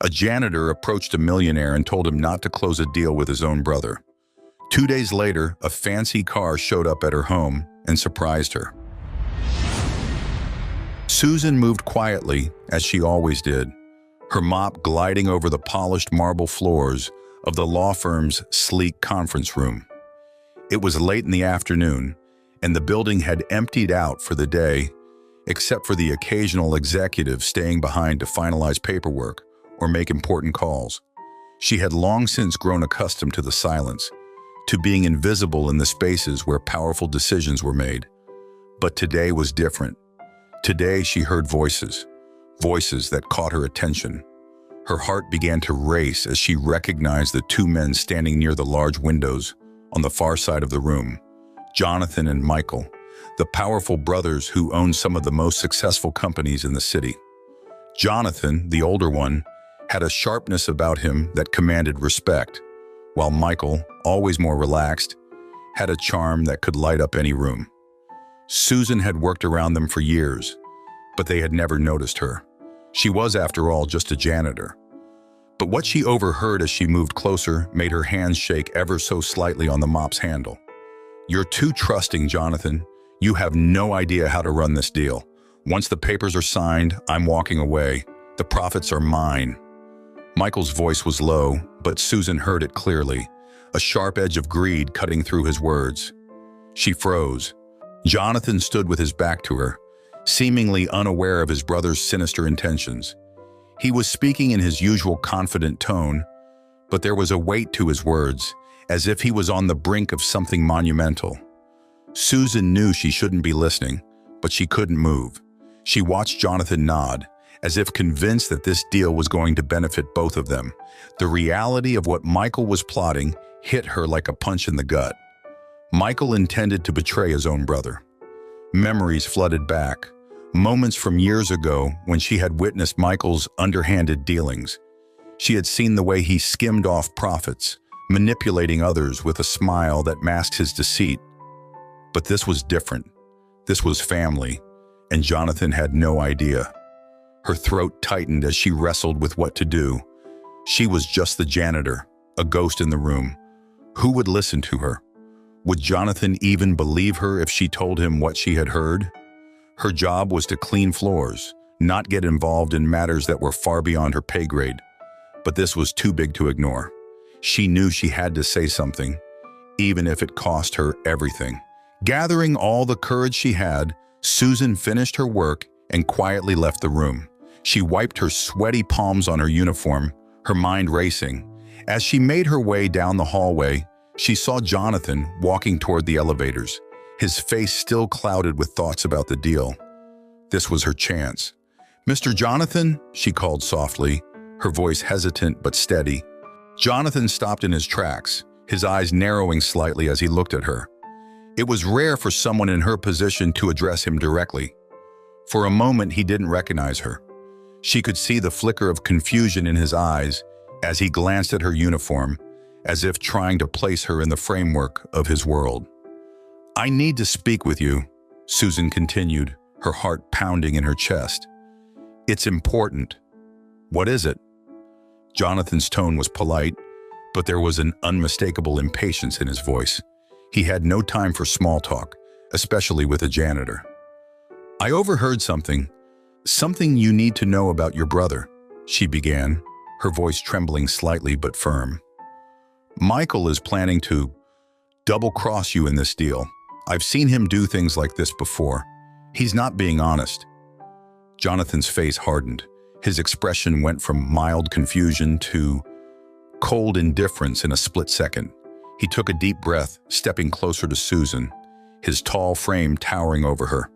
A janitor approached a millionaire and told him not to close a deal with his own brother. 2 days later, a fancy car showed up at her home and surprised her. Susan moved quietly, as she always did, her mop gliding over the polished marble floors of the law firm's sleek conference room. It was late in the afternoon, and the building had emptied out for the day, except for the occasional executive staying behind to finalize paperwork or make important calls. She had long since grown accustomed to the silence, to being invisible in the spaces where powerful decisions were made. But today was different. Today she heard voices that caught her attention. Her heart began to race as she recognized the two men standing near the large windows on the far side of the room, Jonathan and Michael, the powerful brothers who owned some of the most successful companies in the city. Jonathan, the older one, had a sharpness about him that commanded respect, while Michael, always more relaxed, had a charm that could light up any room. Susan had worked around them for years, but they had never noticed her. She was, after all, just a janitor. But what she overheard as she moved closer made her hands shake ever so slightly on the mop's handle. "You're too trusting, Jonathan. You have no idea how to run this deal. Once the papers are signed, I'm walking away. The profits are mine." Michael's voice was low, but Susan heard it clearly, a sharp edge of greed cutting through his words. She froze. Jonathan stood with his back to her, seemingly unaware of his brother's sinister intentions. He was speaking in his usual confident tone, but there was a weight to his words, as if he was on the brink of something monumental. Susan knew she shouldn't be listening, but she couldn't move. She watched Jonathan nod, as if convinced that this deal was going to benefit both of them. The reality of what Michael was plotting hit her like a punch in the gut. Michael intended to betray his own brother. Memories flooded back, moments from years ago when she had witnessed Michael's underhanded dealings. She had seen the way he skimmed off profits, manipulating others with a smile that masked his deceit. But this was different. This was family, and Jonathan had no idea. Her throat tightened as she wrestled with what to do. She was just the janitor, a ghost in the room. Who would listen to her? Would Jonathan even believe her if she told him what she had heard? Her job was to clean floors, not get involved in matters that were far beyond her pay grade. But this was too big to ignore. She knew she had to say something, even if it cost her everything. Gathering all the courage she had, Susan finished her work and quietly left the room. She wiped her sweaty palms on her uniform, her mind racing. As she made her way down the hallway, she saw Jonathan walking toward the elevators, his face still clouded with thoughts about the deal. This was her chance. "Mr. Jonathan," she called softly, her voice hesitant but steady. Jonathan stopped in his tracks, his eyes narrowing slightly as he looked at her. It was rare for someone in her position to address him directly. For a moment, he didn't recognize her. She could see the flicker of confusion in his eyes as he glanced at her uniform, as if trying to place her in the framework of his world. "I need to speak with you," Susan continued, her heart pounding in her chest. "It's important." "What is it?" Jonathan's tone was polite, but there was an unmistakable impatience in his voice. He had no time for small talk, especially with a janitor. "I overheard something you need to know about your brother," she began, her voice trembling slightly but firm. "Michael is planning to double-cross you in this deal. I've seen him do things like this before. He's not being honest." Jonathan's face hardened. His expression went from mild confusion to cold indifference in a split second. He took a deep breath, stepping closer to Susan, his tall frame towering over her.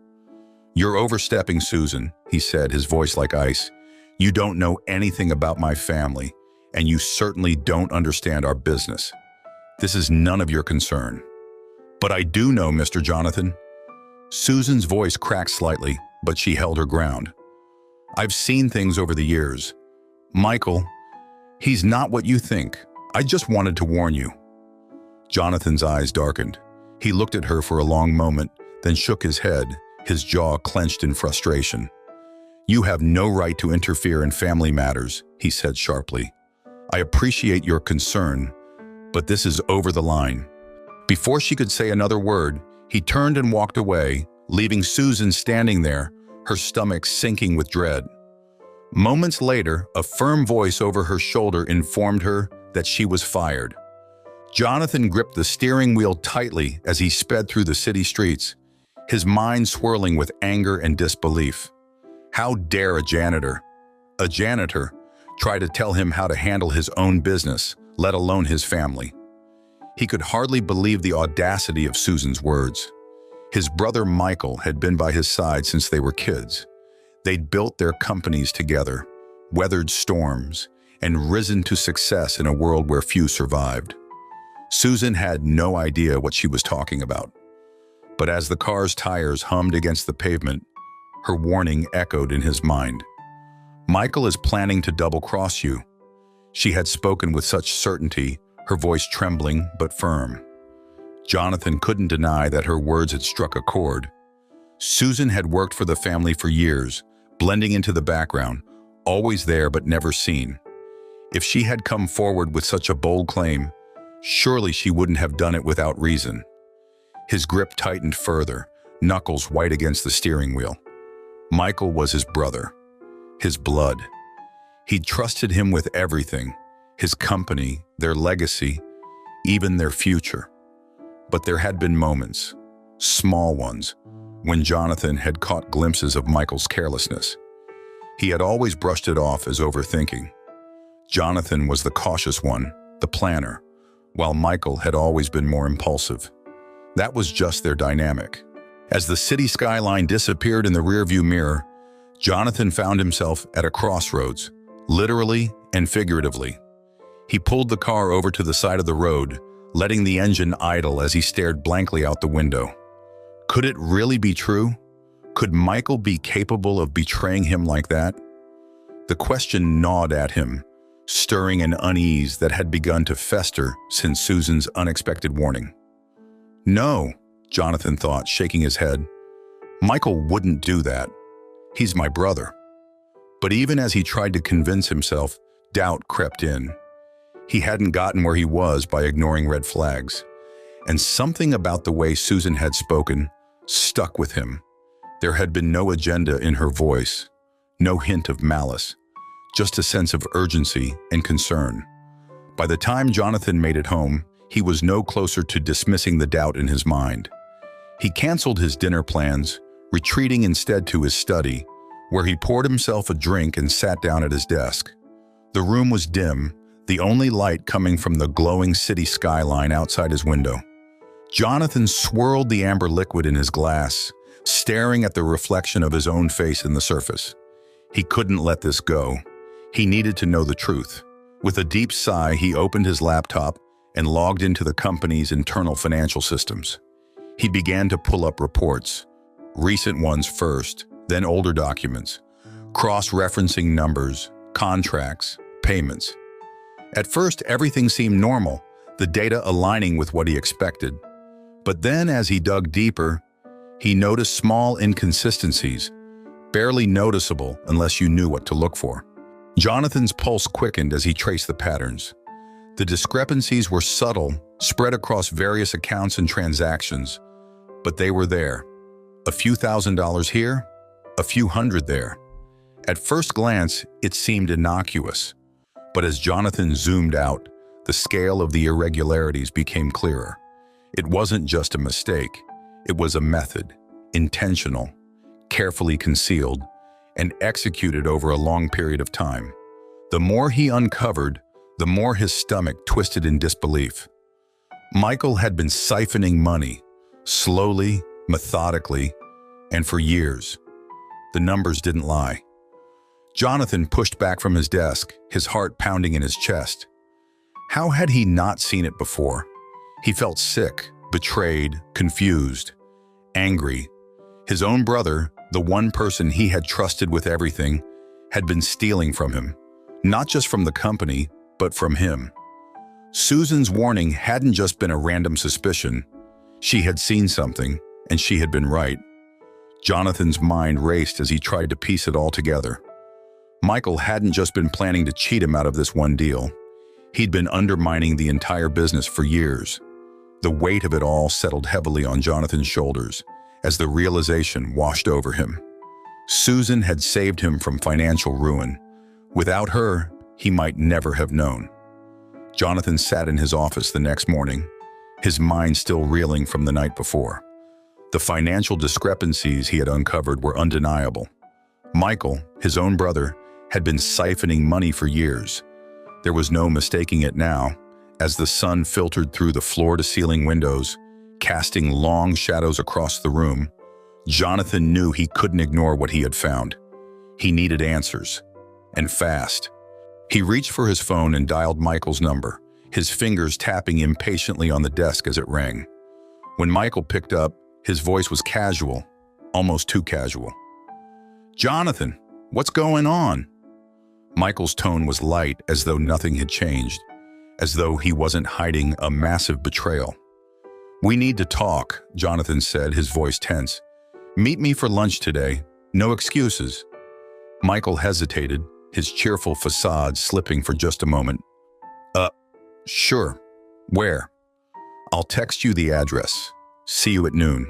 "You're overstepping, Susan," he said, his voice like ice. "You don't know anything about my family, and you certainly don't understand our business. This is none of your concern." "But I do know, Mr. Jonathan." Susan's voice cracked slightly, but she held her ground. "I've seen things over the years. Michael, he's not what you think. I just wanted to warn you." Jonathan's eyes darkened. He looked at her for a long moment, then shook his head, his jaw clenched in frustration. "You have no right to interfere in family matters," he said sharply. "I appreciate your concern, but this is over the line." Before she could say another word, he turned and walked away, leaving Susan standing there, her stomach sinking with dread. Moments later, a firm voice over her shoulder informed her that she was fired. Jonathan gripped the steering wheel tightly as he sped through the city streets, his mind swirling with anger and disbelief. How dare a janitor, try to tell him how to handle his own business, let alone his family? He could hardly believe the audacity of Susan's words. His brother Michael had been by his side since they were kids. They'd built their companies together, weathered storms, and risen to success in a world where few survived. Susan had no idea what she was talking about. But as the car's tires hummed against the pavement, her warning echoed in his mind. "Michael is planning to double-cross you." She had spoken with such certainty, her voice trembling but firm. Jonathan couldn't deny that her words had struck a chord. Susan had worked for the family for years, blending into the background, always there but never seen. If she had come forward with such a bold claim, surely she wouldn't have done it without reason. His grip tightened further, knuckles white against the steering wheel. Michael was his brother, his blood. He'd trusted him with everything, his company, their legacy, even their future. But there had been moments, small ones, when Jonathan had caught glimpses of Michael's carelessness. He had always brushed it off as overthinking. Jonathan was the cautious one, the planner, while Michael had always been more impulsive. That was just their dynamic. As the city skyline disappeared in the rearview mirror, Jonathan found himself at a crossroads, literally and figuratively. He pulled the car over to the side of the road, letting the engine idle as he stared blankly out the window. Could it really be true? Could Michael be capable of betraying him like that? The question gnawed at him, stirring an unease that had begun to fester since Susan's unexpected warning. "No," Jonathan thought, shaking his head. "Michael wouldn't do that. He's my brother." But even as he tried to convince himself, doubt crept in. He hadn't gotten where he was by ignoring red flags. And something about the way Susan had spoken stuck with him. There had been no agenda in her voice, no hint of malice, just a sense of urgency and concern. By the time Jonathan made it home, he was no closer to dismissing the doubt in his mind. He canceled his dinner plans, retreating instead to his study, where he poured himself a drink and sat down at his desk. The room was dim, the only light coming from the glowing city skyline outside his window. Jonathan swirled the amber liquid in his glass, staring at the reflection of his own face in the surface. He couldn't let this go. He needed to know the truth. With a deep sigh, he opened his laptop and logged into the company's internal financial systems. He began to pull up reports, recent ones first, then older documents, cross-referencing numbers, contracts, payments. At first, everything seemed normal, the data aligning with what he expected. But then, as he dug deeper, he noticed small inconsistencies, barely noticeable unless you knew what to look for. Jonathan's pulse quickened as he traced the patterns. The discrepancies were subtle, spread across various accounts and transactions, but they were there. A few $1,000s here, a few hundred there. At first glance, it seemed innocuous, but as Jonathan zoomed out, the scale of the irregularities became clearer. It wasn't just a mistake, it was a method, intentional, carefully concealed, and executed over a long period of time. The more he uncovered, the more his stomach twisted in disbelief. Michael had been siphoning money, slowly, methodically, and for years. The numbers didn't lie. Jonathan pushed back from his desk, his heart pounding in his chest. How had he not seen it before? He felt sick, betrayed, confused, angry. His own brother, the one person he had trusted with everything, had been stealing from him. Not just from the company, but from him. Susan's warning hadn't just been a random suspicion. She had seen something, and she had been right. Jonathan's mind raced as he tried to piece it all together. Michael hadn't just been planning to cheat him out of this one deal. He'd been undermining the entire business for years. The weight of it all settled heavily on Jonathan's shoulders as the realization washed over him. Susan had saved him from financial ruin. Without her, he might never have known. Jonathan sat in his office the next morning, his mind still reeling from the night before. The financial discrepancies he had uncovered were undeniable. Michael, his own brother, had been siphoning money for years. There was no mistaking it now, as the sun filtered through the floor-to-ceiling windows, casting long shadows across the room. Jonathan knew he couldn't ignore what he had found. He needed answers, and fast. He reached for his phone and dialed Michael's number, his fingers tapping impatiently on the desk as it rang. When Michael picked up, his voice was casual, almost too casual. "Jonathan, what's going on?" Michael's tone was light, as though nothing had changed, as though he wasn't hiding a massive betrayal. "We need to talk," Jonathan said, his voice tense. "Meet me for lunch today. No excuses." Michael hesitated, his cheerful facade slipping for just a moment. Sure. Where?" "I'll text you the address. See you at noon."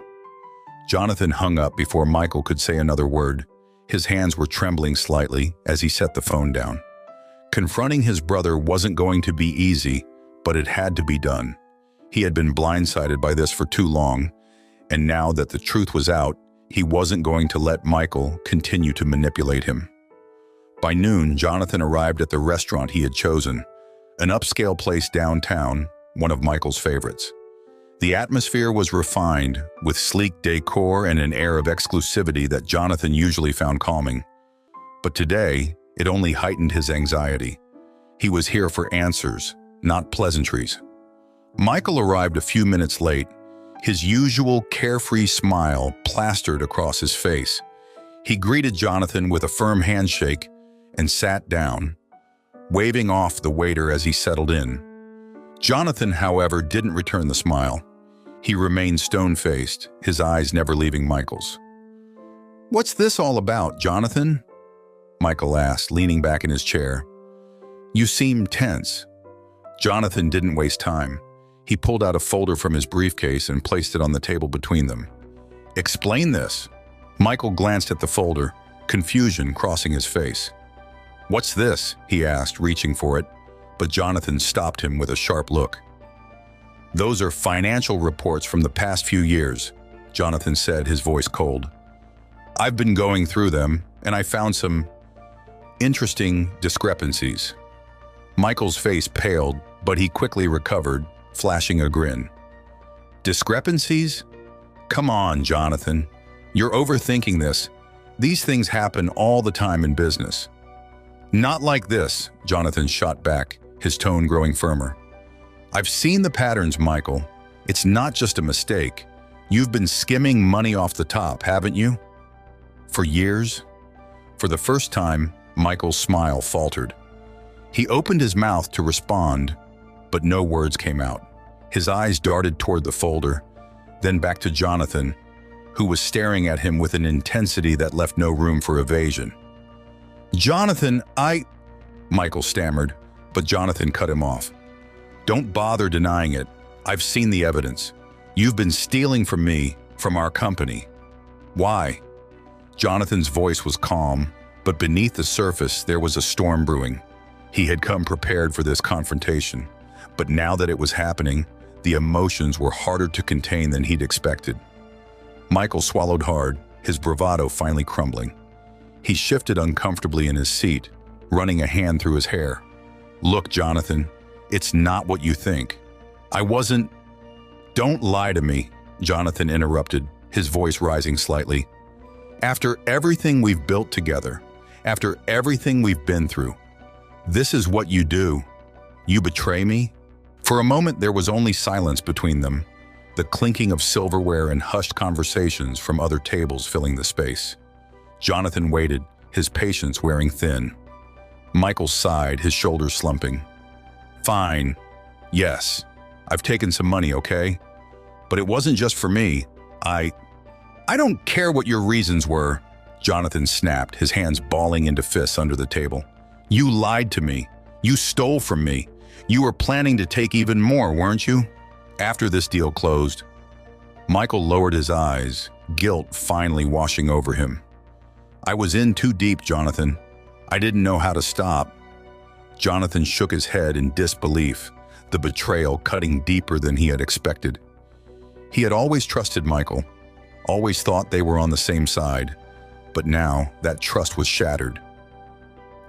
Jonathan hung up before Michael could say another word. His hands were trembling slightly as he set the phone down. Confronting his brother wasn't going to be easy, but it had to be done. He had been blindsided by this for too long, and now that the truth was out, he wasn't going to let Michael continue to manipulate him. By noon, Jonathan arrived at the restaurant he had chosen, an upscale place downtown, one of Michael's favorites. The atmosphere was refined, with sleek decor and an air of exclusivity that Jonathan usually found calming. But today, it only heightened his anxiety. He was here for answers, not pleasantries. Michael arrived a few minutes late, his usual carefree smile plastered across his face. He greeted Jonathan with a firm handshake and sat down, waving off the waiter as he settled in. Jonathan, however, didn't return the smile. He remained stone-faced, his eyes never leaving Michael's. "What's this all about, Jonathan?" Michael asked, leaning back in his chair. "You seem tense." Jonathan didn't waste time. He pulled out a folder from his briefcase and placed it on the table between them. "Explain this." Michael glanced at the folder, confusion crossing his face. "What's this?" he asked, reaching for it, but Jonathan stopped him with a sharp look. "Those are financial reports from the past few years," Jonathan said, his voice cold. "I've been going through them, and I found some interesting discrepancies." Michael's face paled, but he quickly recovered, flashing a grin. "Discrepancies? Come on, Jonathan. You're overthinking this. These things happen all the time in business." "Not like this," Jonathan shot back, his tone growing firmer. "I've seen the patterns, Michael. It's not just a mistake. You've been skimming money off the top, haven't you? For years?" For the first time, Michael's smile faltered. He opened his mouth to respond, but no words came out. His eyes darted toward the folder, then back to Jonathan, who was staring at him with an intensity that left no room for evasion. "Jonathan, Michael stammered, but Jonathan cut him off. "Don't bother denying it. I've seen the evidence. You've been stealing from me, from our company." "Why?" Jonathan's voice was calm, but beneath the surface there was a storm brewing. He had come prepared for this confrontation, but now that it was happening, the emotions were harder to contain than he'd expected. Michael swallowed hard, his bravado finally crumbling. He shifted uncomfortably in his seat, running a hand through his hair. "Look, Jonathan, it's not what you think. I wasn't—" "Don't lie to me," Jonathan interrupted, his voice rising slightly. "After everything we've built together, after everything we've been through, this is what you do. You betray me?" For a moment there was only silence between them, the clinking of silverware and hushed conversations from other tables filling the space. Jonathan waited, his patience wearing thin. Michael sighed, his shoulders slumping. "Fine. Yes. I've taken some money, okay? But it wasn't just for me. I don't care what your reasons were, Jonathan snapped, his hands balling into fists under the table. You lied to me. You stole from me. You were planning to take even more, weren't you? After this deal closed, Michael lowered his eyes, guilt finally washing over him. I was in too deep, Jonathan. I didn't know how to stop. Jonathan shook his head in disbelief, the betrayal cutting deeper than he had expected. He had always trusted Michael, always thought they were on the same side, but now that trust was shattered.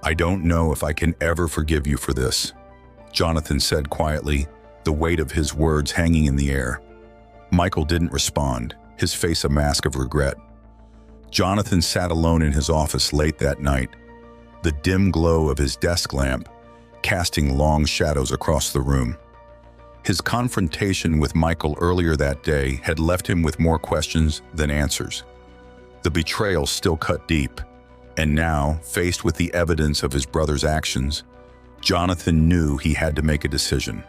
I don't know if I can ever forgive you for this, Jonathan said quietly, the weight of his words hanging in the air. Michael didn't respond, his face a mask of regret. Jonathan sat alone in his office late that night, the dim glow of his desk lamp casting long shadows across the room. His confrontation with Michael earlier that day had left him with more questions than answers. The betrayal still cut deep, and now, faced with the evidence of his brother's actions, Jonathan knew he had to make a decision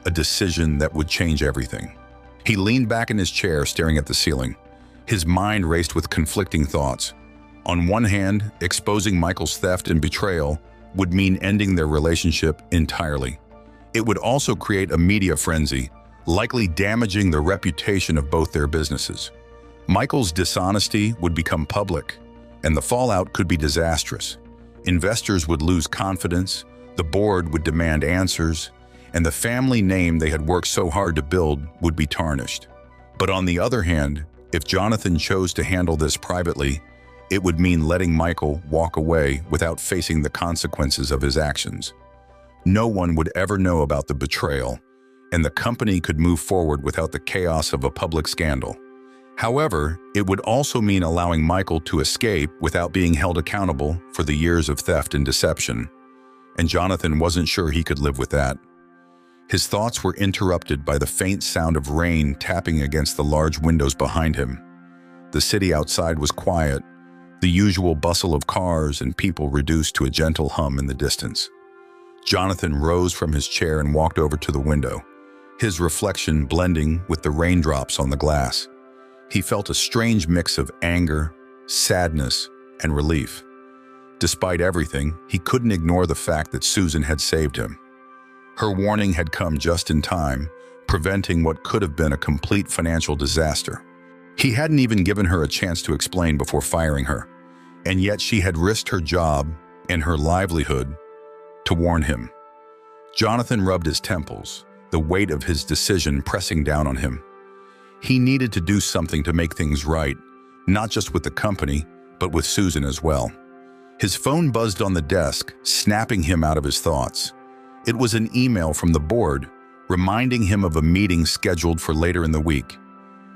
that would change everything. He leaned back in his chair, staring at the ceiling. His mind raced with conflicting thoughts. On one hand, exposing Michael's theft and betrayal would mean ending their relationship entirely. It would also create a media frenzy, likely damaging the reputation of both their businesses. Michael's dishonesty would become public, and the fallout could be disastrous. Investors would lose confidence, the board would demand answers, and the family name they had worked so hard to build would be tarnished. But on the other hand, if Jonathan chose to handle this privately, it would mean letting Michael walk away without facing the consequences of his actions. No one would ever know about the betrayal, and the company could move forward without the chaos of a public scandal. However, it would also mean allowing Michael to escape without being held accountable for the years of theft and deception, and Jonathan wasn't sure he could live with that. His thoughts were interrupted by the faint sound of rain tapping against the large windows behind him. The city outside was quiet, the usual bustle of cars and people reduced to a gentle hum in the distance. Jonathan rose from his chair and walked over to the window, his reflection blending with the raindrops on the glass. He felt a strange mix of anger, sadness, and relief. Despite everything, he couldn't ignore the fact that Susan had saved him. Her warning had come just in time, preventing what could have been a complete financial disaster. He hadn't even given her a chance to explain before firing her, and yet she had risked her job and her livelihood to warn him. Jonathan rubbed his temples, the weight of his decision pressing down on him. He needed to do something to make things right, not just with the company, but with Susan as well. His phone buzzed on the desk, snapping him out of his thoughts. It was an email from the board, reminding him of a meeting scheduled for later in the week.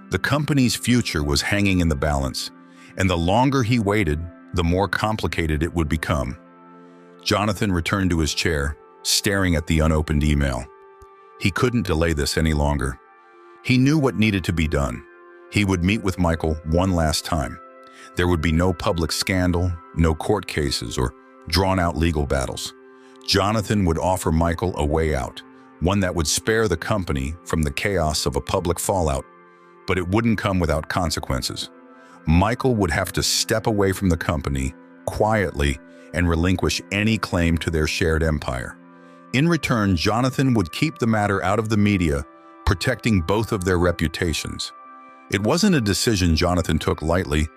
The company's future was hanging in the balance, and the longer he waited, the more complicated it would become. Jonathan returned to his chair, staring at the unopened email. He couldn't delay this any longer. He knew what needed to be done. He would meet with Michael one last time. There would be no public scandal, no court cases, or drawn-out legal battles. Jonathan would offer Michael a way out, one that would spare the company from the chaos of a public fallout, but it wouldn't come without consequences. Michael would have to step away from the company quietly and relinquish any claim to their shared empire. In return, Jonathan would keep the matter out of the media, protecting both of their reputations. It wasn't a decision Jonathan took lightly,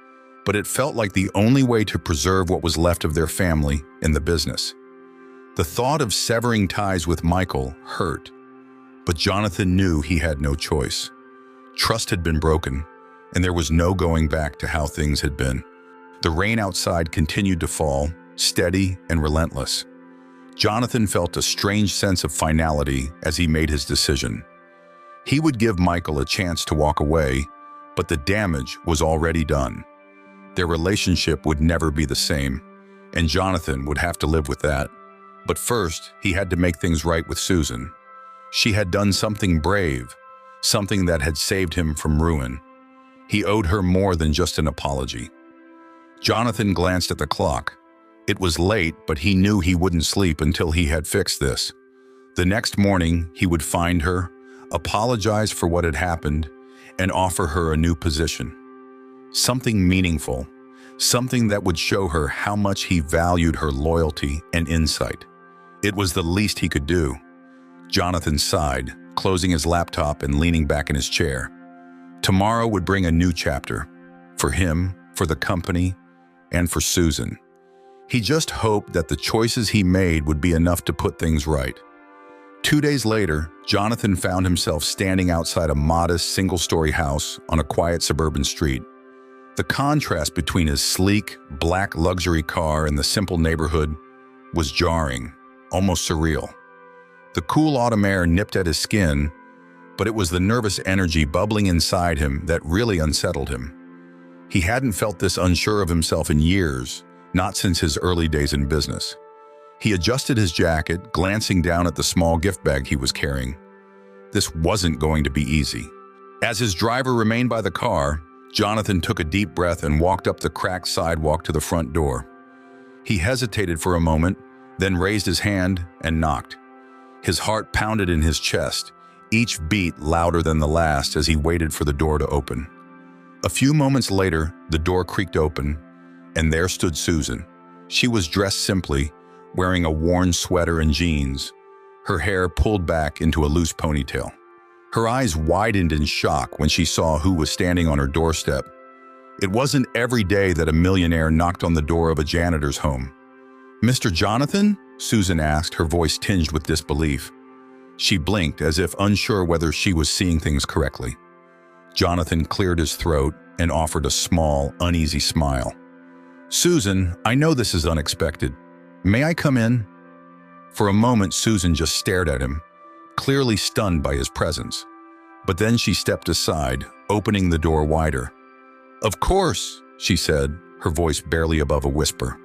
but it felt like the only way to preserve what was left of their family and the business. The thought of severing ties with Michael hurt, but Jonathan knew he had no choice. Trust had been broken, and there was no going back to how things had been. The rain outside continued to fall, steady and relentless. Jonathan felt a strange sense of finality as he made his decision. He would give Michael a chance to walk away, but the damage was already done. Their relationship would never be the same, and Jonathan would have to live with that. But first, he had to make things right with Susan. She had done something brave, something that had saved him from ruin. He owed her more than just an apology. Jonathan glanced at the clock. It was late, but he knew he wouldn't sleep until he had fixed this. The next morning, he would find her, apologize for what had happened, and offer her a new position. something meaningful, something that would show her how much he valued her loyalty and insight. It was the least he could do. Jonathan sighed, closing his laptop and leaning back in his chair. Tomorrow would bring a new chapter, for him, for the company, and for Susan. He just hoped that the choices he made would be enough to put things right. 2 days later, Jonathan found himself standing outside a modest single-story house on a quiet suburban street. The contrast between his sleek, black luxury car and the simple neighborhood was jarring, almost surreal. The cool autumn air nipped at his skin, but it was the nervous energy bubbling inside him that really unsettled him. He hadn't felt this unsure of himself in years, not since his early days in business. He adjusted his jacket, glancing down at the small gift bag he was carrying. This wasn't going to be easy. As his driver remained by the car, Jonathan took a deep breath and walked up the cracked sidewalk to the front door. He hesitated for a moment, then raised his hand and knocked. His heart pounded in his chest, each beat louder than the last as he waited for the door to open. A few moments later, the door creaked open, and there stood Susan. She was dressed simply, wearing a worn sweater and jeans, her hair pulled back into a loose ponytail. Her eyes widened in shock when she saw who was standing on her doorstep. It wasn't every day that a millionaire knocked on the door of a janitor's home. "Mr. Jonathan?" Susan asked, her voice tinged with disbelief. She blinked as if unsure whether she was seeing things correctly. Jonathan cleared his throat and offered a small, uneasy smile. "Susan, I know this is unexpected. May I come in?" For a moment, Susan just stared at him, clearly stunned by his presence. But then she stepped aside, opening the door wider. "Of course," she said, her voice barely above a whisper.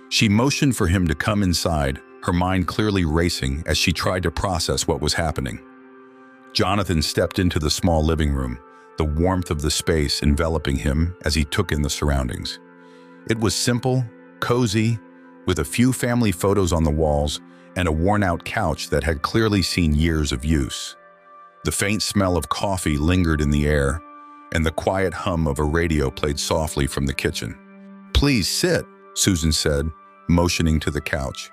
She motioned for him to come inside, her mind clearly racing as she tried to process what was happening. Jonathan stepped into the small living room, the warmth of the space enveloping him as he took in the surroundings. It was simple, cozy, with a few family photos on the walls and a worn-out couch that had clearly seen years of use. The faint smell of coffee lingered in the air, and the quiet hum of a radio played softly from the kitchen. "Please sit," Susan said, motioning to the couch.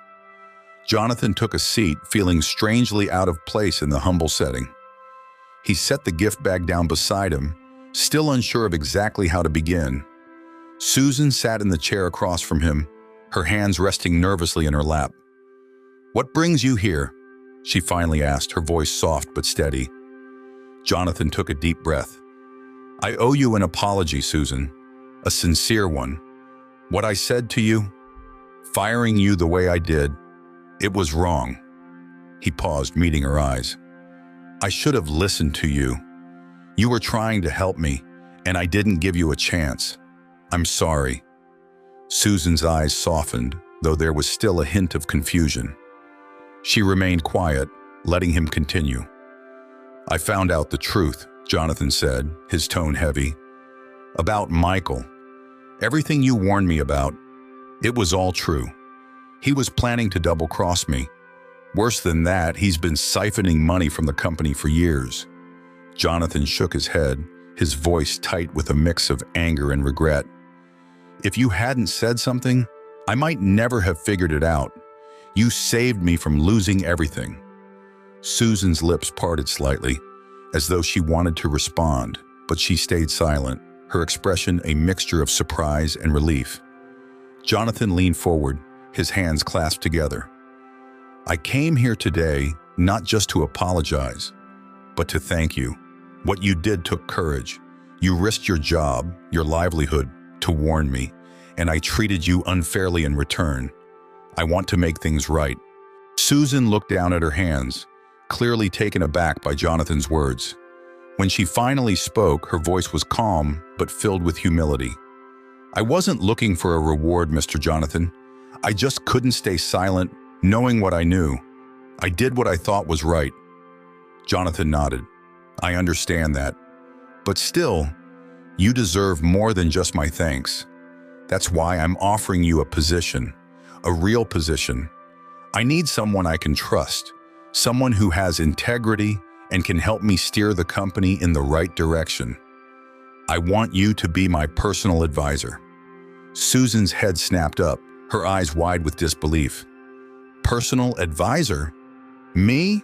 Jonathan took a seat, feeling strangely out of place in the humble setting. He set the gift bag down beside him, still unsure of exactly how to begin. Susan sat in the chair across from him, her hands resting nervously in her lap. "What brings you here?" she finally asked, her voice soft but steady. Jonathan took a deep breath. "I owe you an apology, Susan, a sincere one. What I said to you, firing you the way I did, it was wrong." He paused, meeting her eyes. "I should have listened to you. You were trying to help me, and I didn't give you a chance. I'm sorry." Susan's eyes softened, though there was still a hint of confusion. She remained quiet, letting him continue. "I found out the truth," Jonathan said, his tone heavy. "About Michael. Everything you warned me about, it was all true. He was planning to double-cross me. Worse than that, he's been siphoning money from the company for years." Jonathan shook his head, his voice tight with a mix of anger and regret. "If you hadn't said something, I might never have figured it out. You saved me from losing everything." Susan's lips parted slightly, as though she wanted to respond, but she stayed silent, her expression a mixture of surprise and relief. Jonathan leaned forward, his hands clasped together. "I came here today not just to apologize, but to thank you. What you did took courage. You risked your job, your livelihood, to warn me, and I treated you unfairly in return. I want to make things right." Susan looked down at her hands, clearly taken aback by Jonathan's words. When she finally spoke, her voice was calm but filled with humility. "I wasn't looking for a reward, Mr. Jonathan. I just couldn't stay silent, knowing what I knew. I did what I thought was right." Jonathan nodded. "I understand that. But still, you deserve more than just my thanks. That's why I'm offering you a position, a real position. I need someone I can trust, someone who has integrity and can help me steer the company in the right direction. I want you to be my personal advisor." Susan's head snapped up, her eyes wide with disbelief. "Personal advisor? Me?"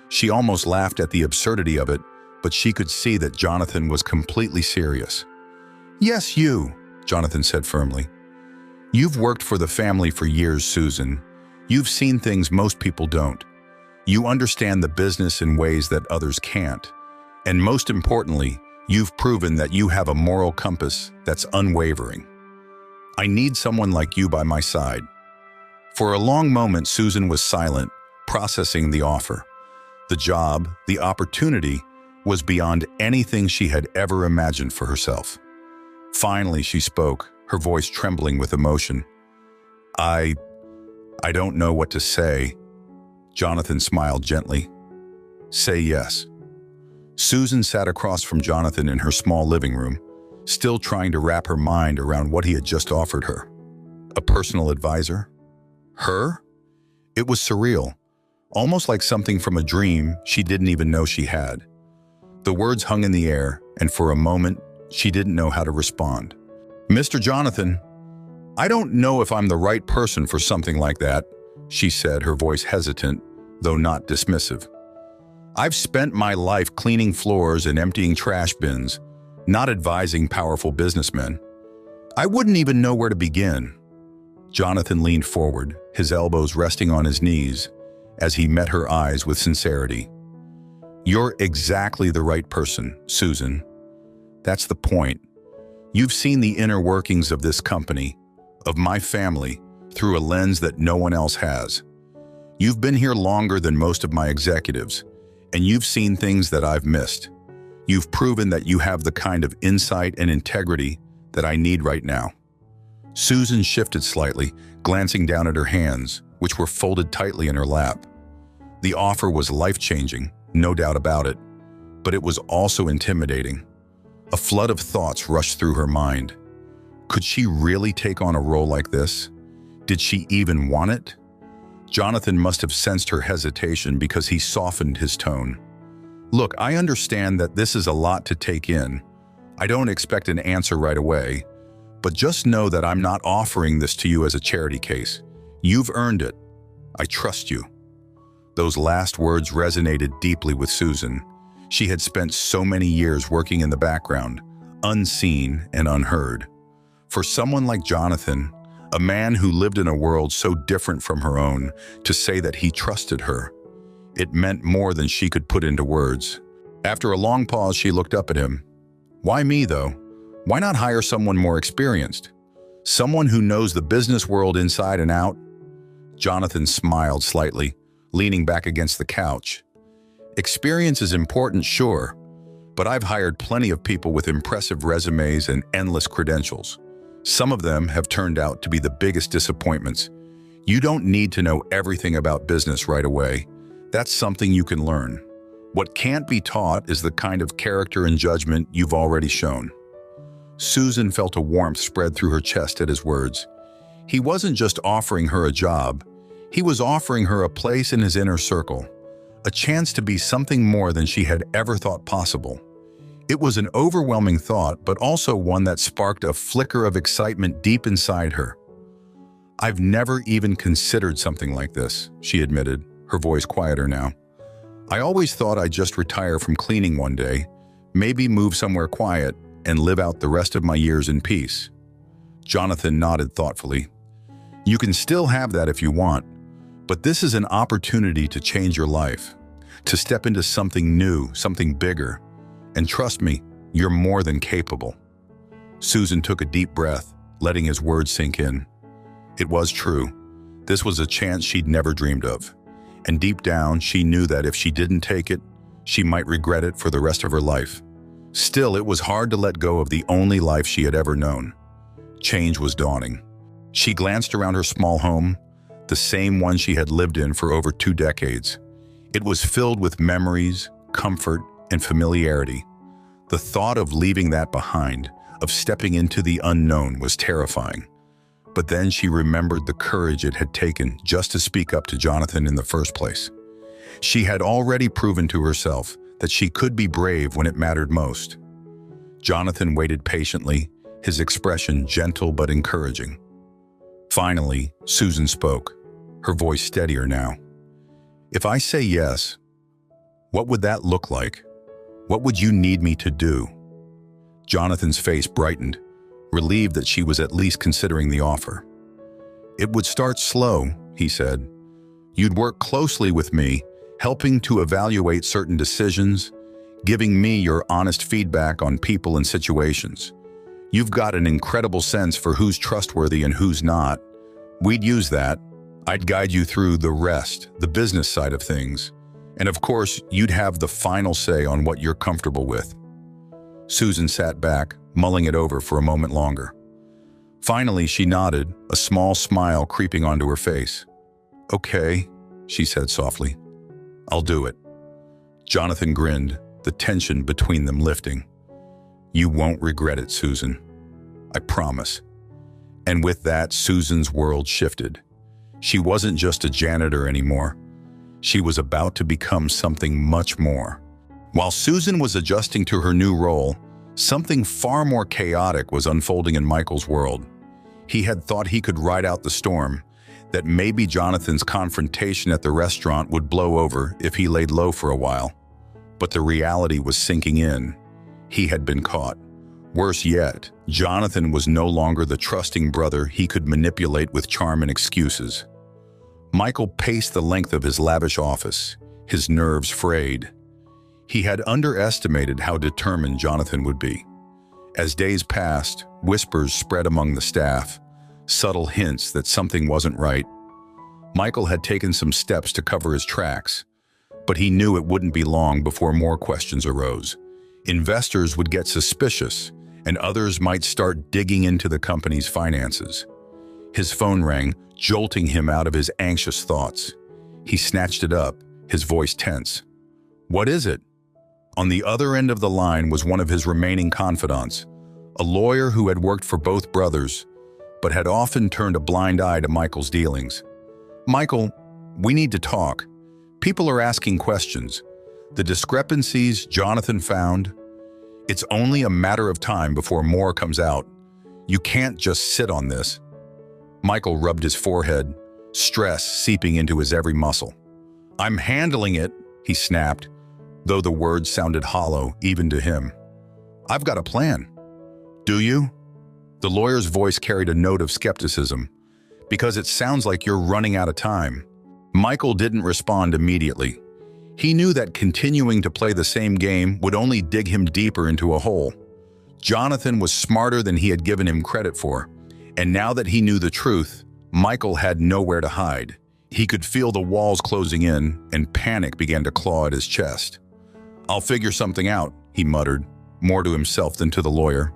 She almost laughed at the absurdity of it, but she could see that Jonathan was completely serious. "Yes, you," Jonathan said firmly. "You've worked for the family for years, Susan. You've seen things most people don't. You understand the business in ways that others can't. And most importantly, you've proven that you have a moral compass that's unwavering. I need someone like you by my side." For a long moment, Susan was silent, processing the offer. The job, the opportunity, was beyond anything she had ever imagined for herself. Finally, she spoke, her voice trembling with emotion. I don't know what to say." Jonathan smiled gently. "Say yes." Susan sat across from Jonathan in her small living room, still trying to wrap her mind around what he had just offered her. A personal advisor? Her? It was surreal, almost like something from a dream she didn't even know she had. The words hung in the air, and for a moment, she didn't know how to respond. "Mr. Jonathan, I don't know if I'm the right person for something like that," she said, her voice hesitant, though not dismissive. "I've spent my life cleaning floors and emptying trash bins, not advising powerful businessmen. I wouldn't even know where to begin." Jonathan leaned forward, his elbows resting on his knees, as he met her eyes with sincerity. "You're exactly the right person, Susan. That's the point. You've seen the inner workings of this company, of my family, through a lens that no one else has. You've been here longer than most of my executives, and you've seen things that I've missed. You've proven that you have the kind of insight and integrity that I need right now." Susan shifted slightly, glancing down at her hands, which were folded tightly in her lap. The offer was life-changing, no doubt about it, but it was also intimidating. A flood of thoughts rushed through her mind. Could she really take on a role like this? Did she even want it? Jonathan must have sensed her hesitation because he softened his tone. "Look, I understand that this is a lot to take in. I don't expect an answer right away, but just know that I'm not offering this to you as a charity case. You've earned it. I trust you." Those last words resonated deeply with Susan. She had spent so many years working in the background, unseen and unheard. For someone like Jonathan, a man who lived in a world so different from her own, to say that he trusted her, it meant more than she could put into words. After a long pause, she looked up at him. "Why me, though? Why not hire someone more experienced? Someone who knows the business world inside and out?" Jonathan smiled slightly, leaning back against the couch. "Experience is important, sure, but I've hired plenty of people with impressive resumes and endless credentials. Some of them have turned out to be the biggest disappointments. You don't need to know everything about business right away. That's something you can learn. What can't be taught is the kind of character and judgment you've already shown." Susan felt a warmth spread through her chest at his words. He wasn't just offering her a job. He was offering her a place in his inner circle, a chance to be something more than she had ever thought possible. It was an overwhelming thought, but also one that sparked a flicker of excitement deep inside her. "I've never even considered something like this," she admitted, her voice quieter now. "I always thought I'd just retire from cleaning one day, maybe move somewhere quiet, and live out the rest of my years in peace." Jonathan nodded thoughtfully. "You can still have that if you want, but this is an opportunity to change your life, to step into something new, something bigger. And trust me, you're more than capable." Susan took a deep breath, letting his words sink in. It was true. This was a chance she'd never dreamed of. And deep down, she knew that if she didn't take it, she might regret it for the rest of her life. Still, it was hard to let go of the only life she had ever known. Change was dawning. She glanced around her small home, the same one she had lived in for over 2 decades. It was filled with memories, comfort, and familiarity. The thought of leaving that behind, of stepping into the unknown, was terrifying. But then she remembered the courage it had taken just to speak up to Jonathan in the first place. She had already proven to herself that she could be brave when it mattered most. Jonathan waited patiently, his expression gentle but encouraging. Finally, Susan spoke, her voice steadier now. "If I say yes, what would that look like? What would you need me to do?" Jonathan's face brightened, relieved that she was at least considering the offer. "It would start slow," he said. "You'd work closely with me, helping to evaluate certain decisions, giving me your honest feedback on people and situations. You've got an incredible sense for who's trustworthy and who's not. We'd use that. I'd guide you through the rest, the business side of things. And of course, you'd have the final say on what you're comfortable with." Susan sat back, mulling it over for a moment longer. Finally, she nodded, a small smile creeping onto her face. "Okay," she said softly. "I'll do it." Jonathan grinned, the tension between them lifting. "You won't regret it, Susan. I promise." And with that, Susan's world shifted. She wasn't just a janitor anymore. She was about to become something much more. While Susan was adjusting to her new role, something far more chaotic was unfolding in Michael's world. He had thought he could ride out the storm, that maybe Jonathan's confrontation at the restaurant would blow over if he laid low for a while. But the reality was sinking in. He had been caught. Worse yet, Jonathan was no longer the trusting brother he could manipulate with charm and excuses. Michael paced the length of his lavish office, his nerves frayed. He had underestimated how determined Jonathan would be. As days passed, whispers spread among the staff, subtle hints that something wasn't right. Michael had taken some steps to cover his tracks, but he knew it wouldn't be long before more questions arose. Investors would get suspicious, and others might start digging into the company's finances. His phone rang, jolting him out of his anxious thoughts. He snatched it up, his voice tense. "What is it?" On the other end of the line was one of his remaining confidants, a lawyer who had worked for both brothers, but had often turned a blind eye to Michael's dealings. "Michael, we need to talk. People are asking questions. The discrepancies Jonathan found, it's only a matter of time before more comes out. You can't just sit on this." Michael rubbed his forehead, stress seeping into his every muscle. "I'm handling it," he snapped, though the words sounded hollow even to him. "I've got a plan." "Do you?" The lawyer's voice carried a note of skepticism. "Because it sounds like you're running out of time." Michael didn't respond immediately. He knew that continuing to play the same game would only dig him deeper into a hole. Jonathan was smarter than he had given him credit for, and now that he knew the truth, Michael had nowhere to hide. He could feel the walls closing in, and panic began to claw at his chest. "I'll figure something out," he muttered, more to himself than to the lawyer.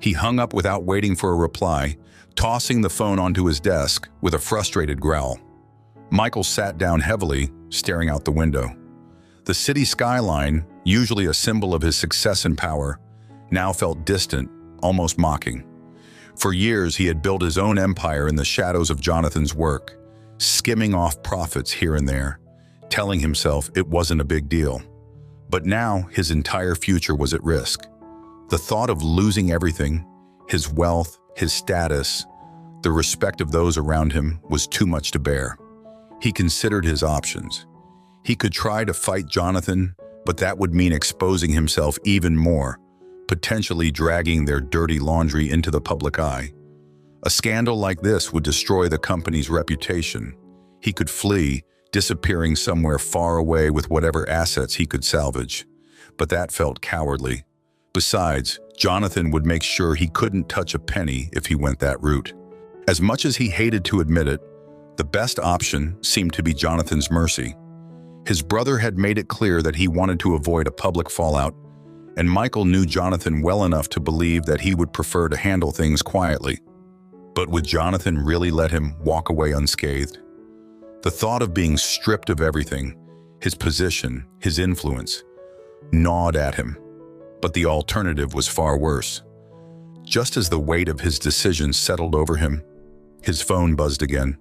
He hung up without waiting for a reply, tossing the phone onto his desk with a frustrated growl. Michael sat down heavily, staring out the window. The city skyline, usually a symbol of his success and power, now felt distant, almost mocking. For years, he had built his own empire in the shadows of Jonathan's work, skimming off profits here and there, telling himself it wasn't a big deal. But now, his entire future was at risk. The thought of losing everything, his wealth, his status, the respect of those around him, was too much to bear. He considered his options. He could try to fight Jonathan, but that would mean exposing himself even more, potentially dragging their dirty laundry into the public eye. A scandal like this would destroy the company's reputation. He could flee, disappearing somewhere far away with whatever assets he could salvage. But that felt cowardly. Besides, Jonathan would make sure he couldn't touch a penny if he went that route. As much as he hated to admit it, the best option seemed to be Jonathan's mercy. His brother had made it clear that he wanted to avoid a public fallout, and Michael knew Jonathan well enough to believe that he would prefer to handle things quietly. But would Jonathan really let him walk away unscathed? The thought of being stripped of everything, his position, his influence, gnawed at him. But the alternative was far worse. Just as the weight of his decision settled over him, his phone buzzed again.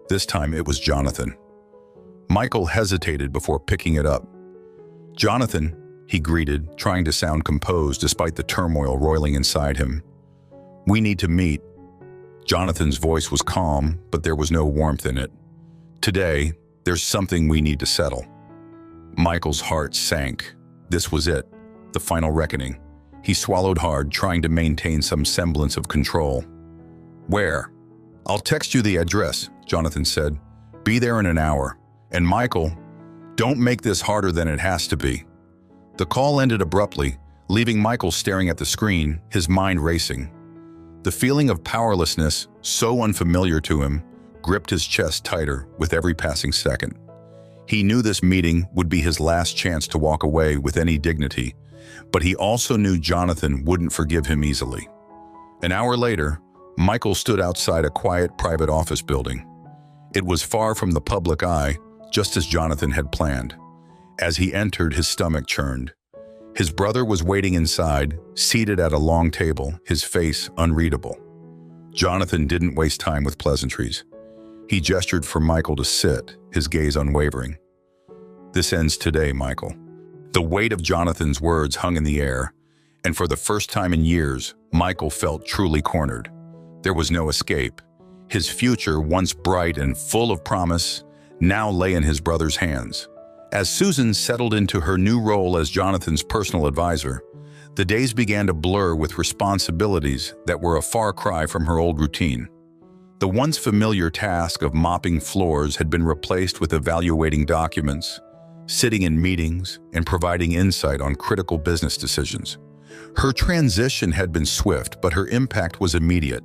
This time it was Jonathan. Michael hesitated before picking it up. "Jonathan, he greeted, trying to sound composed despite the turmoil roiling inside him. "We need to meet." Jonathan's voice was calm, but there was no warmth in it. "Today, there's something we need to settle." Michael's heart sank. This was it, the final reckoning. He swallowed hard, trying to maintain some semblance of control. "Where?" "I'll text you the address," Jonathan said. "Be there in an hour. And Michael, don't make this harder than it has to be." The call ended abruptly, leaving Michael staring at the screen, his mind racing. The feeling of powerlessness, so unfamiliar to him, gripped his chest tighter with every passing second. He knew this meeting would be his last chance to walk away with any dignity, but he also knew Jonathan wouldn't forgive him easily. An hour later, Michael stood outside a quiet private office building. It was far from the public eye, just as Jonathan had planned. As he entered, his stomach churned. His brother was waiting inside, seated at a long table, his face unreadable. Jonathan didn't waste time with pleasantries. He gestured for Michael to sit, his gaze unwavering. "This ends today, Michael." The weight of Jonathan's words hung in the air, and for the first time in years, Michael felt truly cornered. There was no escape. His future, once bright and full of promise, now lay in his brother's hands. As Susan settled into her new role as Jonathan's personal advisor, the days began to blur with responsibilities that were a far cry from her old routine. The once familiar task of mopping floors had been replaced with evaluating documents, sitting in meetings, and providing insight on critical business decisions. Her transition had been swift, but her impact was immediate.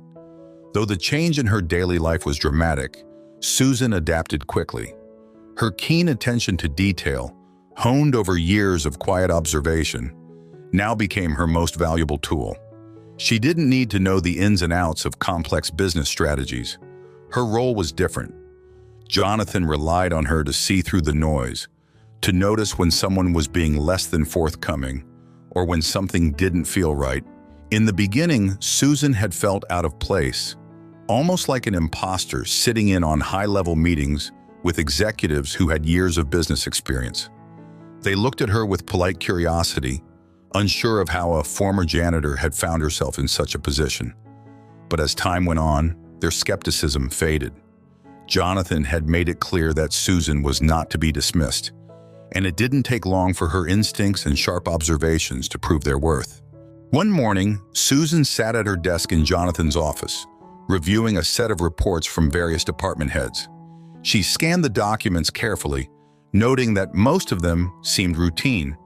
Though the change in her daily life was dramatic, Susan adapted quickly. Her keen attention to detail, honed over years of quiet observation, now became her most valuable tool. She didn't need to know the ins and outs of complex business strategies. Her role was different. Jonathan relied on her to see through the noise, to notice when someone was being less than forthcoming, or when something didn't feel right. In the beginning, Susan had felt out of place, almost like an imposter sitting in on high-level meetings with executives who had years of business experience. They looked at her with polite curiosity, unsure of how a former janitor had found herself in such a position. But as time went on, their skepticism faded. Jonathan had made it clear that Susan was not to be dismissed, and it didn't take long for her instincts and sharp observations to prove their worth. One morning, Susan sat at her desk in Jonathan's office, reviewing a set of reports from various department heads. She scanned the documents carefully, noting that most of them seemed routine: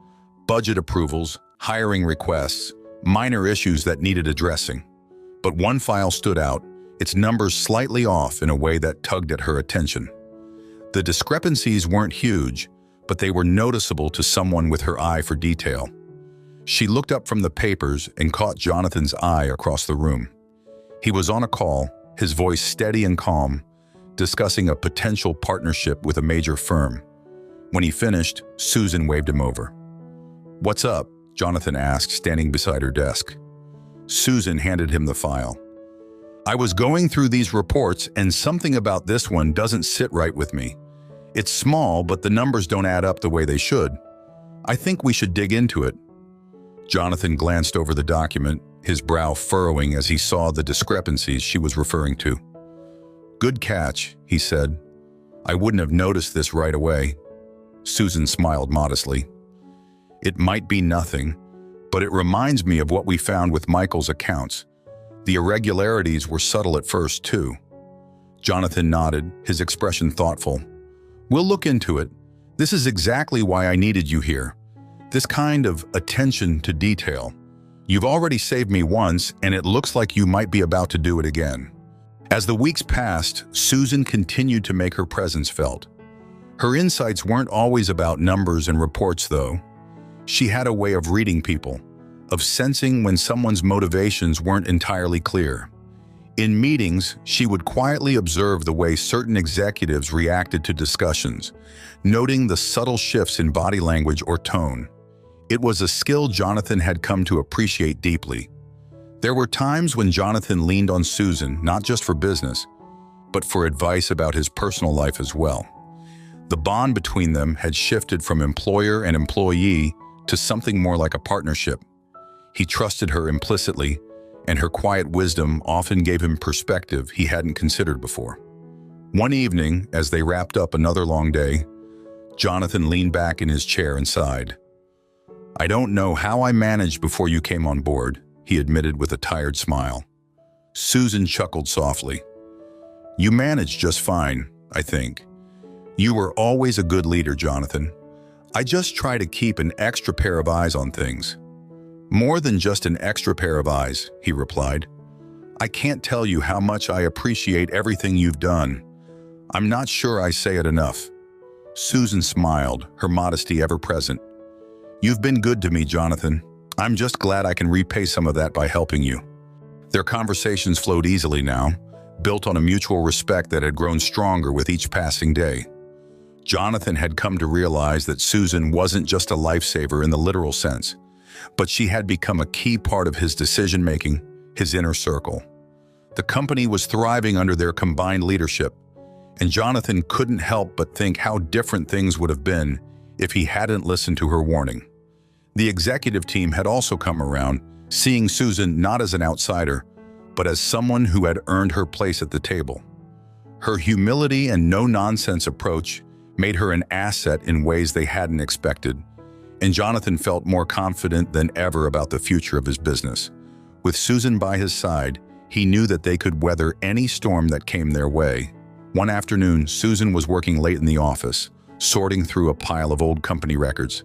budget approvals, hiring requests, minor issues that needed addressing. But one file stood out, its numbers slightly off in a way that tugged at her attention. The discrepancies weren't huge, but they were noticeable to someone with her eye for detail. She looked up from the papers and caught Jonathan's eye across the room. He was on a call, his voice steady and calm, discussing a potential partnership with a major firm. When he finished, Susan waved him over. "What's up?" Jonathan asked, standing beside her desk. Susan handed him the file. "I was going through these reports, and something about this one doesn't sit right with me. It's small, but the numbers don't add up the way they should. I think we should dig into it." Jonathan glanced over the document, his brow furrowing as he saw the discrepancies she was referring to. "Good catch," he said. "I wouldn't have noticed this right away." Susan smiled modestly. "It might be nothing, but it reminds me of what we found with Michael's accounts. The irregularities were subtle at first, too." Jonathan nodded, his expression thoughtful. "We'll look into it. This is exactly why I needed you here. This kind of attention to detail. You've already saved me once, and it looks like you might be about to do it again." As the weeks passed, Susan continued to make her presence felt. Her insights weren't always about numbers and reports, though. She had a way of reading people, of sensing when someone's motivations weren't entirely clear. In meetings, she would quietly observe the way certain executives reacted to discussions, noting the subtle shifts in body language or tone. It was a skill Jonathan had come to appreciate deeply. There were times when Jonathan leaned on Susan, not just for business, but for advice about his personal life as well. The bond between them had shifted from employer and employee to something more like a partnership. He trusted her implicitly, and her quiet wisdom often gave him perspective he hadn't considered before. One evening, as they wrapped up another long day, Jonathan leaned back in his chair and sighed. "I don't know how I managed before you came on board," he admitted with a tired smile. Susan chuckled softly. "You managed just fine, I think. You were always a good leader, Jonathan. I just try to keep an extra pair of eyes on things." "More than just an extra pair of eyes," he replied. "I can't tell you how much I appreciate everything you've done. I'm not sure I say it enough." Susan smiled, her modesty ever present. "You've been good to me, Jonathan. I'm just glad I can repay some of that by helping you." Their conversations flowed easily now, built on a mutual respect that had grown stronger with each passing day. Jonathan had come to realize that Susan wasn't just a lifesaver in the literal sense, but she had become a key part of his decision-making, his inner circle. The company was thriving under their combined leadership, and Jonathan couldn't help but think how different things would have been if he hadn't listened to her warning. The executive team had also come around, seeing Susan not as an outsider, but as someone who had earned her place at the table. Her humility and no-nonsense approach made her an asset in ways they hadn't expected, and Jonathan felt more confident than ever about the future of his business. With Susan by his side, he knew that they could weather any storm that came their way. One afternoon, Susan was working late in the office, sorting through a pile of old company records.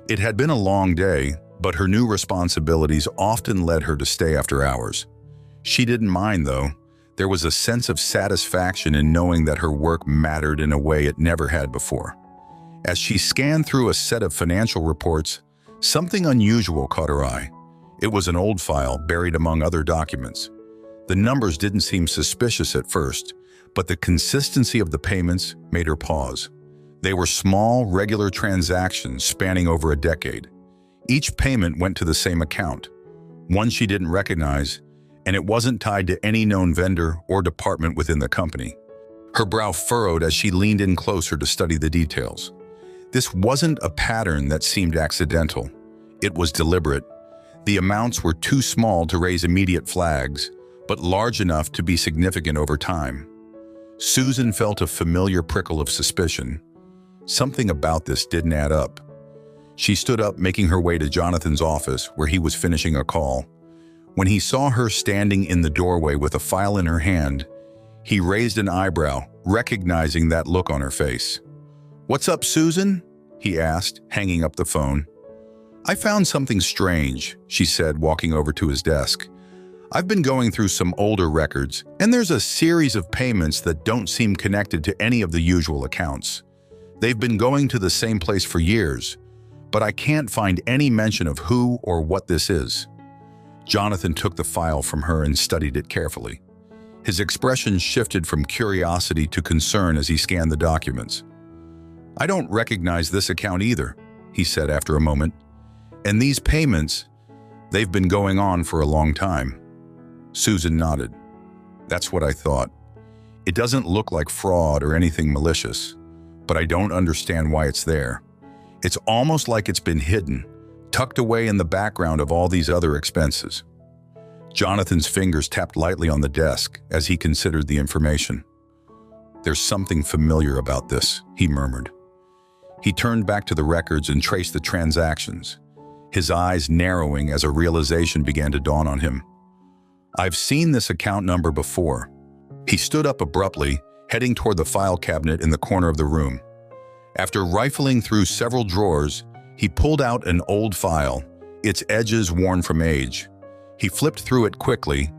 It had been a long day, but her new responsibilities often led her to stay after hours. She didn't mind, though. There was a sense of satisfaction in knowing that her work mattered in a way it never had before. As she scanned through a set of financial reports, something unusual caught her eye. It was an old file buried among other documents. The numbers didn't seem suspicious at first, but the consistency of the payments made her pause. They were small, regular transactions spanning over a decade. Each payment went to the same account, one she didn't recognize, and it wasn't tied to any known vendor or department within the company. Her brow furrowed as she leaned in closer to study the details. This wasn't a pattern that seemed accidental. It was deliberate. The amounts were too small to raise immediate flags, but large enough to be significant over time. Susan felt a familiar prickle of suspicion. Something about this didn't add up. She stood up, making her way to Jonathan's office, where he was finishing a call. When he saw her standing in the doorway with a file in her hand, he raised an eyebrow, recognizing that look on her face. "What's up, Susan?" he asked, hanging up the phone. "I found something strange," she said, walking over to his desk. "I've been going through some older records, and there's a series of payments that don't seem connected to any of the usual accounts. They've been going to the same place for years, but I can't find any mention of who or what this is." Jonathan took the file from her and studied it carefully. His expression shifted from curiosity to concern as he scanned the documents. "I don't recognize this account either," he said after a moment. "And these payments, they've been going on for a long time." Susan nodded. "That's what I thought. It doesn't look like fraud or anything malicious, but I don't understand why it's there. It's almost like it's been hidden, tucked away in the background of all these other expenses." Jonathan's fingers tapped lightly on the desk as he considered the information. "There's something familiar about this," he murmured. He turned back to the records and traced the transactions, his eyes narrowing as a realization began to dawn on him. "I've seen this account number before." He stood up abruptly, heading toward the file cabinet in the corner of the room. After rifling through several drawers, he pulled out an old file, its edges worn from age. He flipped through it quickly,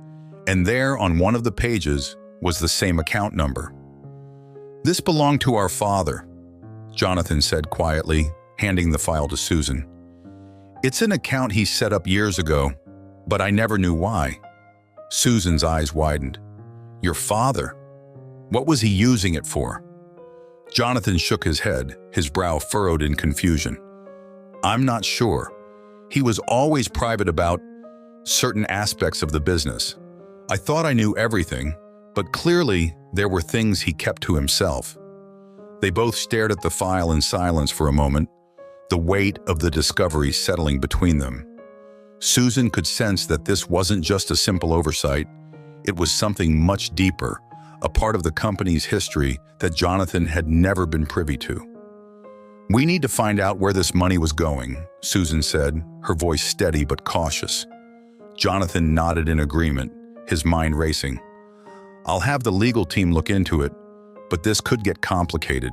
and there on one of the pages was the same account number. "This belonged to our father," Jonathan said quietly, handing the file to Susan. "It's an account he set up years ago, but I never knew why." Susan's eyes widened. "Your father? What was he using it for?" Jonathan shook his head, his brow furrowed in confusion. "I'm not sure. He was always private about certain aspects of the business. I thought I knew everything, but clearly there were things he kept to himself." They both stared at the file in silence for a moment, the weight of the discovery settling between them. Susan could sense that this wasn't just a simple oversight, it was something much deeper, a part of the company's history that Jonathan had never been privy to. "We need to find out where this money was going," Susan said, her voice steady but cautious. Jonathan nodded in agreement, his mind racing. "I'll have the legal team look into it, but this could get complicated.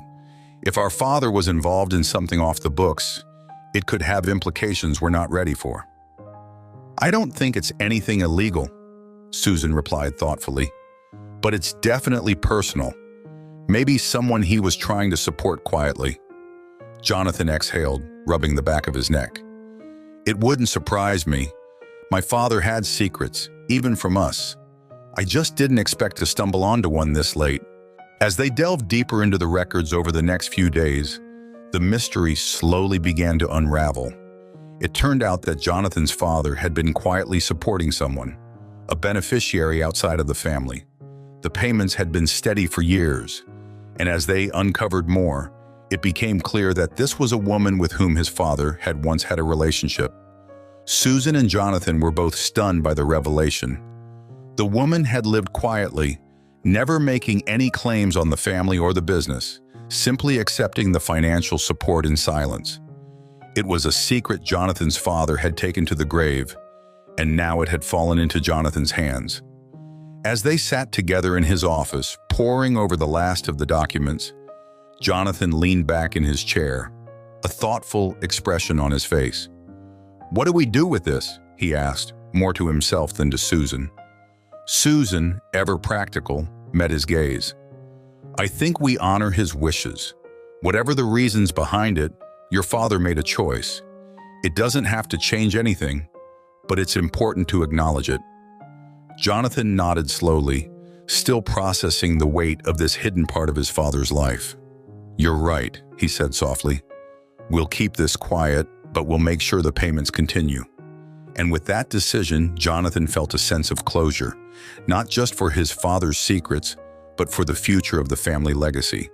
If our father was involved in something off the books, it could have implications we're not ready for." "I don't think it's anything illegal," Susan replied thoughtfully, "but it's definitely personal. Maybe someone he was trying to support quietly." Jonathan exhaled, rubbing the back of his neck. "It wouldn't surprise me. My father had secrets, even from us. I just didn't expect to stumble onto one this late." As they delved deeper into the records over the next few days, the mystery slowly began to unravel. It turned out that Jonathan's father had been quietly supporting someone, a beneficiary outside of the family. The payments had been steady for years, and as they uncovered more, it became clear that this was a woman with whom his father had once had a relationship. Susan and Jonathan were both stunned by the revelation. The woman had lived quietly, never making any claims on the family or the business, simply accepting the financial support in silence. It was a secret Jonathan's father had taken to the grave, and now it had fallen into Jonathan's hands. As they sat together in his office, poring over the last of the documents, Jonathan leaned back in his chair, a thoughtful expression on his face. "What do we do with this?" he asked, more to himself than to Susan. Susan, ever practical, met his gaze. "I think we honor his wishes. Whatever the reasons behind it, your father made a choice. It doesn't have to change anything, but it's important to acknowledge it." Jonathan nodded slowly, still processing the weight of this hidden part of his father's life. "You're right," he said softly. "We'll keep this quiet, but we'll make sure the payments continue." And with that decision, Jonathan felt a sense of closure, not just for his father's secrets, but for the future of the family legacy.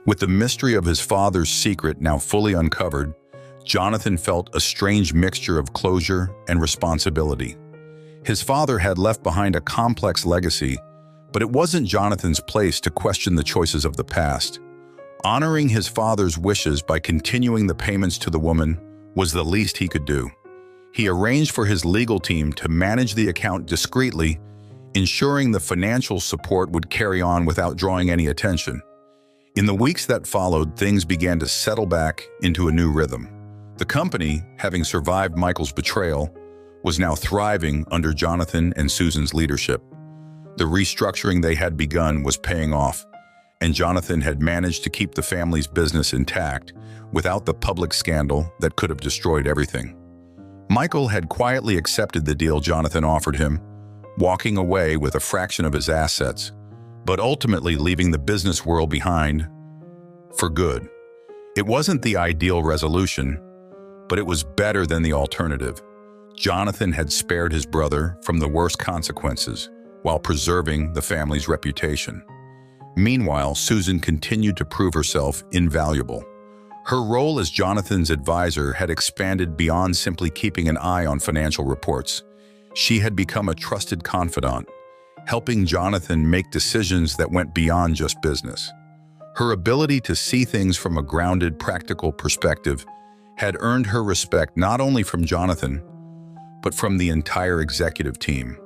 With the mystery of his father's secret now fully uncovered, Jonathan felt a strange mixture of closure and responsibility. His father had left behind a complex legacy, but it wasn't Jonathan's place to question the choices of the past. Honoring his father's wishes by continuing the payments to the woman was the least he could do. He arranged for his legal team to manage the account discreetly, ensuring the financial support would carry on without drawing any attention. In the weeks that followed, things began to settle back into a new rhythm. The company, having survived Michael's betrayal, was now thriving under Jonathan and Susan's leadership. The restructuring they had begun was paying off, and Jonathan had managed to keep the family's business intact without the public scandal that could have destroyed everything. Michael had quietly accepted the deal Jonathan offered him, walking away with a fraction of his assets, but ultimately leaving the business world behind for good. It wasn't the ideal resolution, but it was better than the alternative. Jonathan had spared his brother from the worst consequences while preserving the family's reputation. Meanwhile, Susan continued to prove herself invaluable. Her role as Jonathan's advisor had expanded beyond simply keeping an eye on financial reports. She had become a trusted confidant, helping Jonathan make decisions that went beyond just business. Her ability to see things from a grounded, practical perspective had earned her respect not only from Jonathan, but from the entire executive team.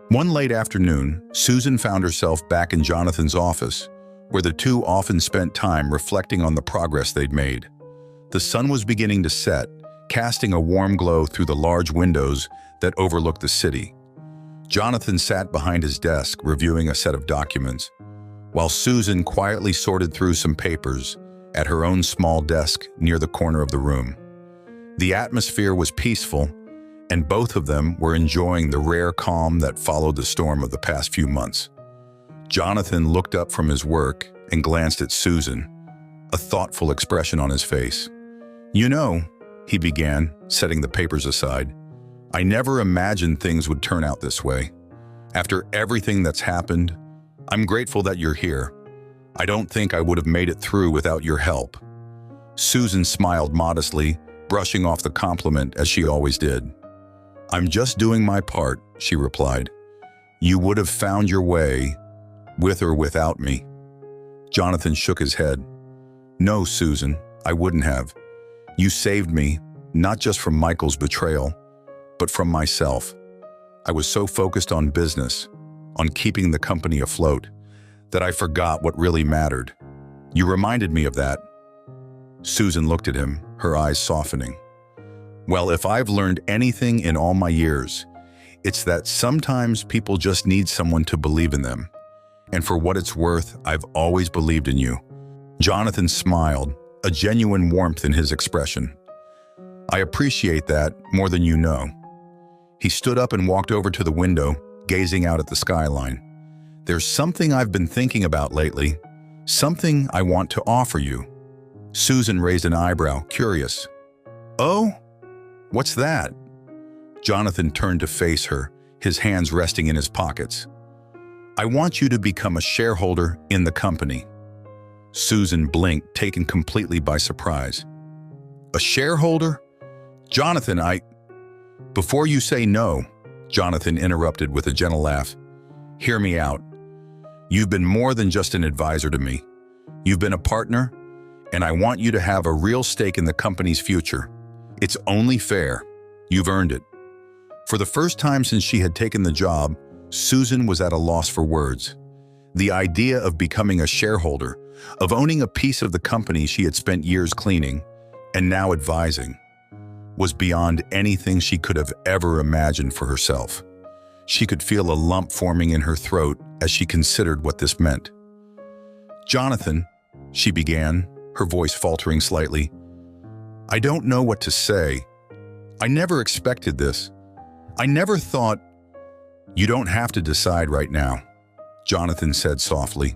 One late afternoon, Susan found herself back in Jonathan's office, where the two often spent time reflecting on the progress they'd made. The sun was beginning to set, casting a warm glow through the large windows that overlooked the city. Jonathan sat behind his desk, reviewing a set of documents, while Susan quietly sorted through some papers at her own small desk near the corner of the room. The atmosphere was peaceful, and both of them were enjoying the rare calm that followed the storm of the past few months. Jonathan looked up from his work and glanced at Susan, a thoughtful expression on his face. "You know," he began, setting the papers aside, "I never imagined things would turn out this way. After everything that's happened, I'm grateful that you're here. I don't think I would have made it through without your help." Susan smiled modestly, brushing off the compliment as she always did. "I'm just doing my part," she replied. "You would have found your way, with or without me." Jonathan shook his head. "No, Susan, I wouldn't have. You saved me, not just from Michael's betrayal, but from myself. I was so focused on business, on keeping the company afloat, that I forgot what really mattered. You reminded me of that." Susan looked at him, her eyes softening. "Well, if I've learned anything in all my years, it's that sometimes people just need someone to believe in them. And for what it's worth, I've always believed in you." Jonathan smiled, a genuine warmth in his expression. "I appreciate that more than you know." He stood up and walked over to the window, gazing out at the skyline. "There's something I've been thinking about lately, something I want to offer you." Susan raised an eyebrow, curious. "Oh? What's that?" Jonathan turned to face her, his hands resting in his pockets. "I want you to become a shareholder in the company." Susan blinked, taken completely by surprise. "A shareholder? Jonathan, Before you say no," Jonathan interrupted with a gentle laugh, "hear me out. You've been more than just an advisor to me. You've been a partner, and I want you to have a real stake in the company's future. It's only fair. You've earned it." For the first time since she had taken the job, Susan was at a loss for words. The idea of becoming a shareholder, of owning a piece of the company she had spent years cleaning, and now advising, was beyond anything she could have ever imagined for herself. She could feel a lump forming in her throat as she considered what this meant. "Jonathan," she began, her voice faltering slightly, "I don't know what to say. I never expected this. I never thought—" "You don't have to decide right now," Jonathan said softly.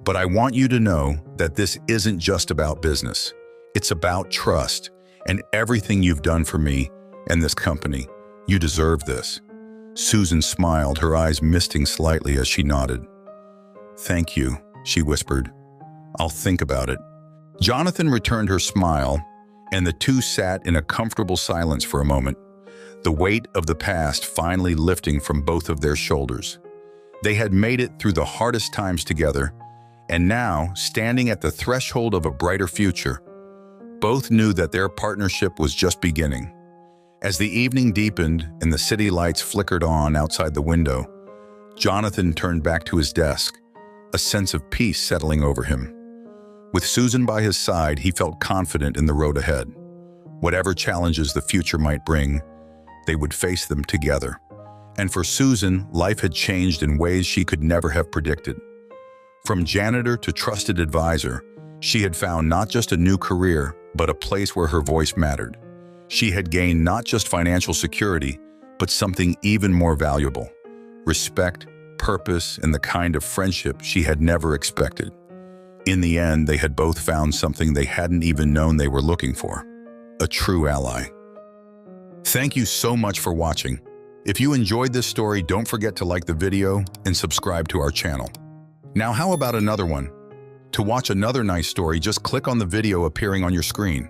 "But I want you to know that this isn't just about business. It's about trust and everything you've done for me and this company. You deserve this." Susan smiled, her eyes misting slightly as she nodded. "Thank you," she whispered. "I'll think about it." Jonathan returned her smile, and the two sat in a comfortable silence for a moment, the weight of the past finally lifting from both of their shoulders. They had made it through the hardest times together, and now, standing at the threshold of a brighter future, both knew that their partnership was just beginning. As the evening deepened and the city lights flickered on outside the window, Jonathan turned back to his desk, a sense of peace settling over him. With Susan by his side, he felt confident in the road ahead. Whatever challenges the future might bring, they would face them together. And for Susan, life had changed in ways she could never have predicted. From janitor to trusted advisor, she had found not just a new career, but a place where her voice mattered. She had gained not just financial security, but something even more valuable: respect, purpose, and the kind of friendship she had never expected. In the end, they had both found something they hadn't even known they were looking for: a true ally. Thank you so much for watching. If you enjoyed this story, don't forget to like the video and subscribe to our channel. Now, how about another one? To watch another nice story, just click on the video appearing on your screen.